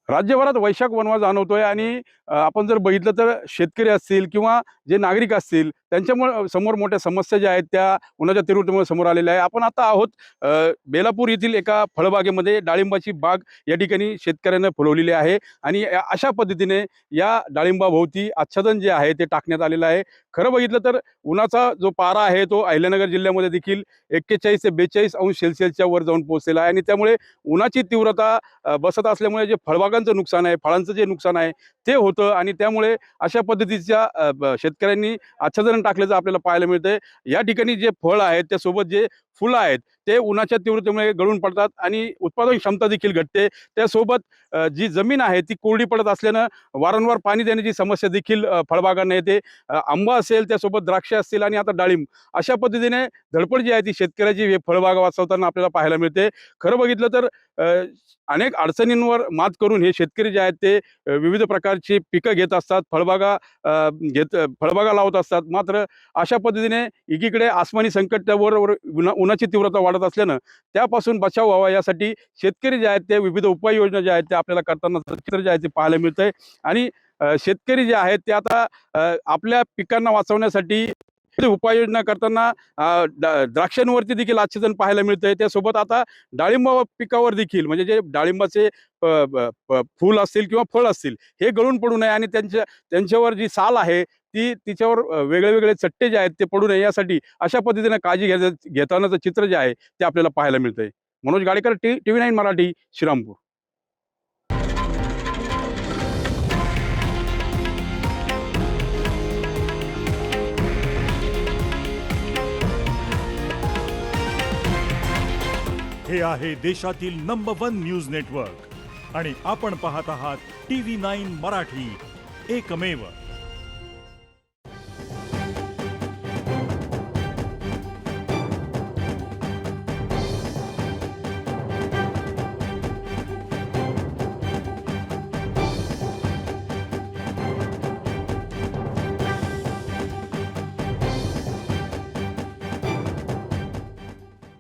राज्यभरात वैशाख वणवा जाणवतोय आणि आपण जर बघितलं तर शेतकरी असतील किंवा जे नागरिक असतील त्यांच्यामुळे समोर मोठ्या समस्या ज्या आहेत त्या उन्हाच्या तीव्रतेमुळे समोर आलेल्या आहे. आपण आता आहोत बेलापूर येथील एका फळबागेमध्ये. डाळिंबाची बाग या ठिकाणी शेतकऱ्यांना फुलवलेली आहे आणि अशा पद्धतीने या डाळिंबाभोवती आच्छादन जे आहे ते टाकण्यात आलेलं आहे. खरं बघितलं तर उन्हाचा जो पारा आहे तो अहिल्यानगर जिल्ह्यामध्ये देखील 41 ते 42 अंश सेल्सिअसच्या वर जाऊन पोहोचलेला आहे आणि त्यामुळे उन्हाची तीव्रता बसत असल्यामुळे जे फळबागांचं नुकसान आहे, फळांचं जे नुकसान आहे ते होतं आणि त्यामुळे अशा पद्धतीच्या शेतकऱ्यांनी आच्छादन टाकल्याचं आपल्याला पाहायला मिळतंय. या ठिकाणी जे फळ आहेत त्यासोबत जे फुलं आहेत ते उन्हाच्या तीव्रतेमुळे गळून पडतात आणि उत्पादन क्षमता देखील घटते. त्यासोबत जी जमीन आहे ती कोरडी पडत असल्यानं वारंवार पाणी देण्याची समस्या देखील फळबागांना येते. आंबा असेल, त्यासोबत द्राक्ष असतील आणि आता डाळिंब अशा पद्धतीने धडपड जी आहे ती शेतकऱ्याची हे फळबागा वाचवताना आपल्याला पाहायला मिळते. खरं बघितलं तर अनेक अडचणींवर मात करून हे शेतकरी जे आहेत ते विविध प्रकारची पिकं घेत असतात, फळबागा लावत असतात. मात्र अशा पद्धतीने एकीकडे आसमानी संकट त्याबरोबर उन्हाची तीव्रता वाढत असल्यानं त्यापासून बचाव व्हावा यासाठी शेतकरी जे आहेत ते विविध उपाययोजना ज्या आहेत त्या आपल्याला करताना चित्र जे आहे ते पाहायला मिळतंय आणि शेतकरी जे आहेत ते आता आपल्या पिकांना वाचवण्यासाठी उपाययोजना करताना द्राक्षांवरती देखील आच्छादन पाहायला मिळतंय. त्यासोबत आता डाळिंब पिकावर देखील म्हणजे जे डाळिंबाचे फूल असतील किंवा फळ असतील हे गळून पडू नये आणि त्यांच्यावर जी साल आहे ती तिच्यावर वेगळे वेगळे चट्टे जे आहेत ते पडू नये यासाठी अशा पद्धतीने काळजी घेतानाचं चित्र जे आहे ते आपल्याला पाहायला मिळतंय. मनोज गाडेकर, TV9 मराठी, श्रीरामपूर. हे आहे देशातील नंबर 1 न्यूज नेटवर्क आणि आपण पाहत आहात TV9 मराठी, एकमेव.